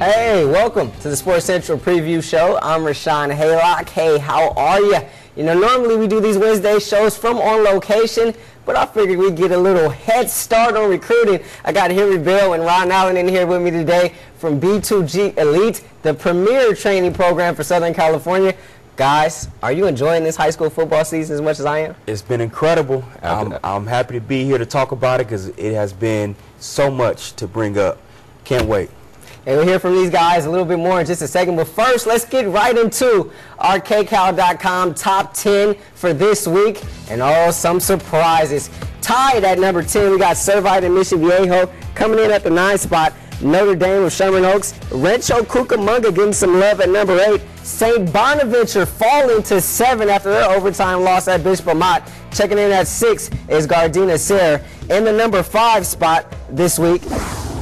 Hey, welcome to the Sports Central Preview Show. I'm Rashawn Haylock. Hey, how are you? You know, normally we do these Wednesday shows from on location, but I figured we'd get a little head start on recruiting. I got Henry Bell and Ron Allen in here with me today from B2G Elite, the premier training program for Southern California. Guys, are you enjoying this high school football season as much as I am? It's been incredible. I'm happy to be here to talk about it because it has been so much to bring up. Can't wait. And we'll hear from these guys a little bit more in just a second. But first, let's get right into our KCAL.com top 10 for this week. And some surprises. Tied at number 10, we got Servite and Mission Viejo coming in at the 9 spot. Notre Dame with Sherman Oaks. Rancho Cucamonga getting some love at number 8. St. Bonaventure falling to 7 after their overtime loss at Bishop Amat. Checking in at 6 is Gardena Serra. In the number 5 spot this week,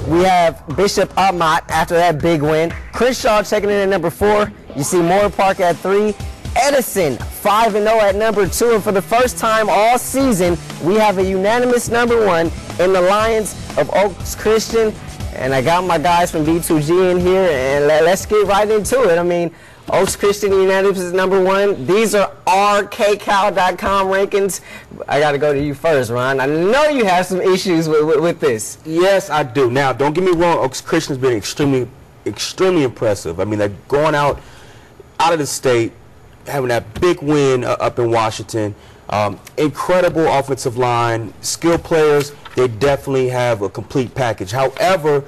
we have Bishop Amat after that big win. Crenshaw checking in at number 4. You see Moore Park at 3. Edison 5-0 at number 2. And for the first time all season, we have a unanimous number 1 in the Lions of Oaks Christian. And I got my guys from B2G in here, and let's get right into it. I mean, Oaks Christian unanimous is number 1. These are our KCAL.com rankings. I got to go to you first, Ron. I know you have some issues with this. Yes, I do. Now, don't get me wrong. Oaks Christian has been extremely impressive. I mean, they're going out of the state, having that big win up in Washington. Incredible offensive line, skilled players. They definitely have a complete package. However,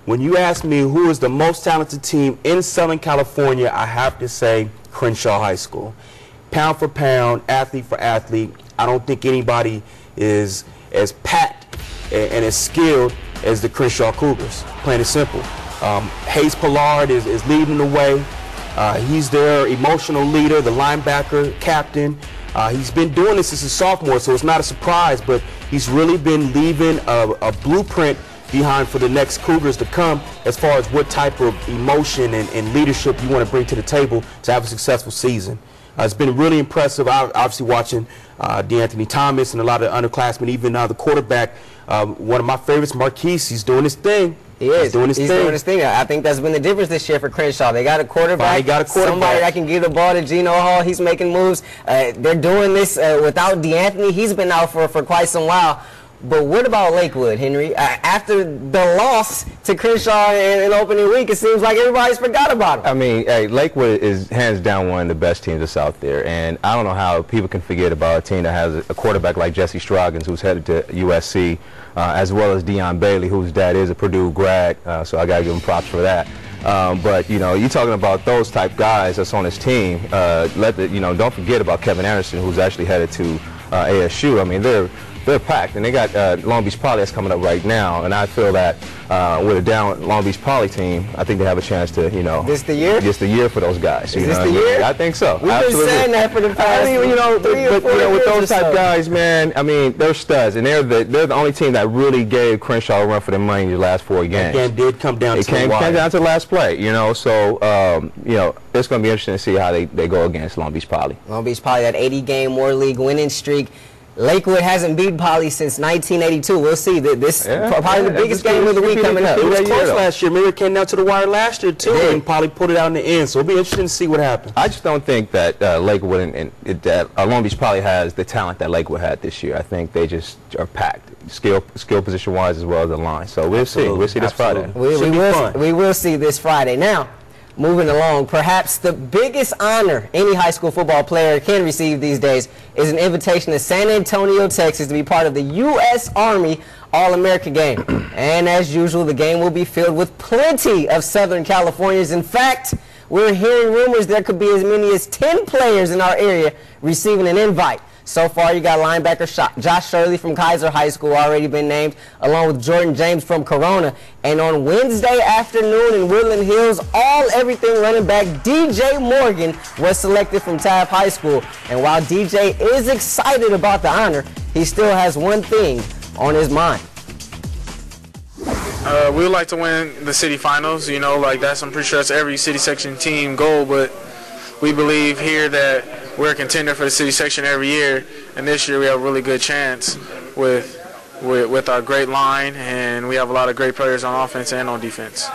when you ask me who is the most talented team in Southern California, I have to say Crenshaw High School. Pound for pound, athlete for athlete, I don't think anybody is as packed and as skilled as the Crenshaw Cougars, plain and simple. Hayes Pollard is leading the way. He's their emotional leader, the linebacker, captain. He's been doing this since a sophomore, so it's not a surprise, but he's really been leaving a blueprint behind for the next Cougars to come as far as what type of emotion and leadership you want to bring to the table to have a successful season. It's been really impressive. Obviously watching DeAnthony Thomas and a lot of underclassmen, even the quarterback, one of my favorites, Marquise, he's doing his thing. He's doing his thing. I think that's been the difference this year for Crenshaw. They got a quarterback. Somebody that can give the ball to Gino Hall. He's making moves. They're doing this without DeAnthony. He's been out for quite some while. But what about Lakewood, Henry? After the loss to Crenshaw in opening week, it seems like everybody's forgot about him. I mean, hey, Lakewood is hands down one of the best teams that's out there. And I don't know how people can forget about a team that has a quarterback like Jesse Stroggins, who's headed to USC, as well as Dion Bailey, whose dad is a Purdue grad. So I got to give him props for that. But, you know, you're talking about those type guys that's on his team. Don't forget about Kevin Anderson, who's actually headed to ASU. I mean, they're packed, and they got Long Beach Poly that's coming up right now, and I feel that with a down Long Beach Poly team, I think they have a chance to, you know. This the year? This the year for those guys. Is this the year? I think so. We've been saying that for the past 3 or 4 years with those type so. guys, man, I mean, they're studs, and they're the only team that really gave Crenshaw a run for their money in the last 4 games. Again, did come down to the wire. Came down to the last play, you know, so, you know, it's going to be interesting to see how they go against Long Beach Poly. Long Beach Poly, that 80-game War League winning streak. Lakewood hasn't beat Poly since 1982. We'll see. This probably the biggest game of the week coming up. It was close last year. Maybe it came down to the wire last year, too, and Poly pulled it out in the end. So it'll be interesting to see what happens. I just don't think that Lakewood and Long Beach Poly has the talent that Lakewood had this year. I think they just are packed, skill position-wise as well as the line. So we'll see. We'll see this Friday. We will see this Friday. Now, moving along, perhaps the biggest honor any high school football player can receive these days is an invitation to San Antonio, Texas to be part of the U.S. Army All-America game. And as usual, the game will be filled with plenty of Southern Californians. In fact, we're hearing rumors there could be as many as 10 players in our area receiving an invite. So far, you got linebacker Josh Shirley from Kaiser High School already been named, along with Jordan James from Corona. And on Wednesday afternoon in Woodland Hills, everything running back DJ Morgan was selected from Taft High School. And while DJ is excited about the honor, he still has one thing on his mind. We would like to win the city finals, you know, like I'm pretty sure that's every city section team goal, but we believe here that we're a contender for the city section every year, and this year we have a really good chance with our great line, and we have a lot of great players on offense and on defense.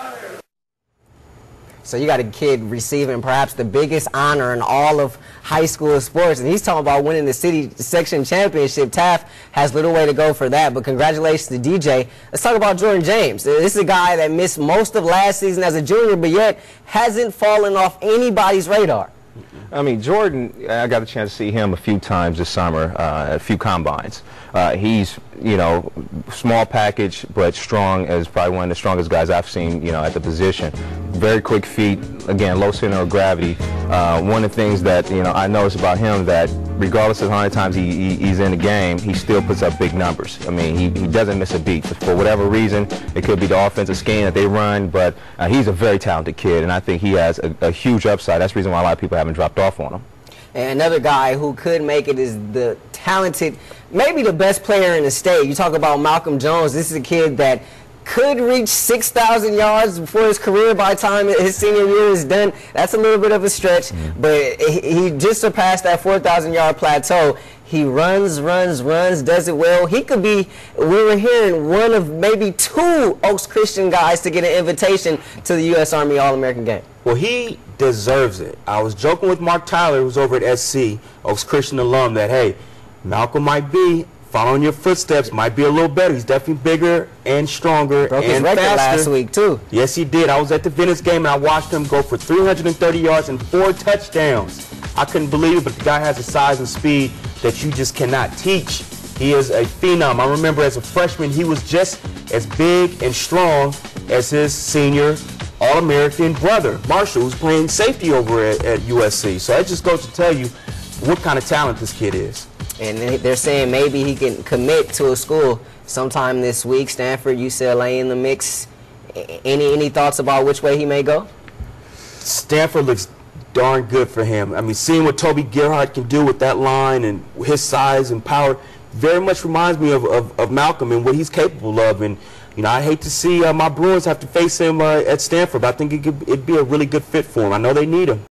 So you got a kid receiving perhaps the biggest honor in all of high school sports, and he's talking about winning the city section championship. Taft has little way to go for that, but congratulations to DJ. Let's talk about Jordan James. This is a guy that missed most of last season as a junior, but yet hasn't fallen off anybody's radar. I mean, Jordan, I got a chance to see him a few times this summer, a few combines. He's, you know, small package, but strong, as probably one of the strongest guys I've seen, you know, at the position. Very quick feet, again, low center of gravity. One of the things that, you know, I noticed about him that regardless of how many times he's in the game, he still puts up big numbers. I mean, he doesn't miss a beat. For whatever reason, it could be the offensive scheme that they run, but he's a very talented kid, and I think he has a huge upside. That's the reason why a lot of people haven't dropped off on him. And another guy who could make it is the talented, maybe the best player in the state. You talk about Malcolm Jones. This is a kid that could reach 6,000 yards before his career by the time his senior year is done. That's a little bit of a stretch, but he just surpassed that 4,000-yard plateau. He runs, does it well. He could be, we were hearing, one of maybe 2 Oaks Christian guys to get an invitation to the U.S. Army All-American game. Well, he deserves it. I was joking with Mark Tyler, who's over at SC, Oaks Christian alum, that, hey, Malcolm might be following your footsteps, might be a little better. He's definitely bigger and stronger Broke his and record faster. last week, too. Yes, he did. I was at the Venice game, and I watched him go for 330 yards and 4 touchdowns. I couldn't believe it, but the guy has a size and speed that you just cannot teach. He is a phenom. I remember as a freshman, he was just as big and strong as his senior All-American brother, Marshall, who's playing safety over at USC. So that just goes to tell you what kind of talent this kid is. And they're saying maybe he can commit to a school sometime this week. Stanford, UCLA in the mix. Any thoughts about which way he may go? Stanford looks darn good for him. I mean, seeing what Toby Gerhardt can do with that line and his size and power very much reminds me of Malcolm and what he's capable of. And, you know, I hate to see my Bruins have to face him at Stanford, but I think it'd be a really good fit for him. I know they need him.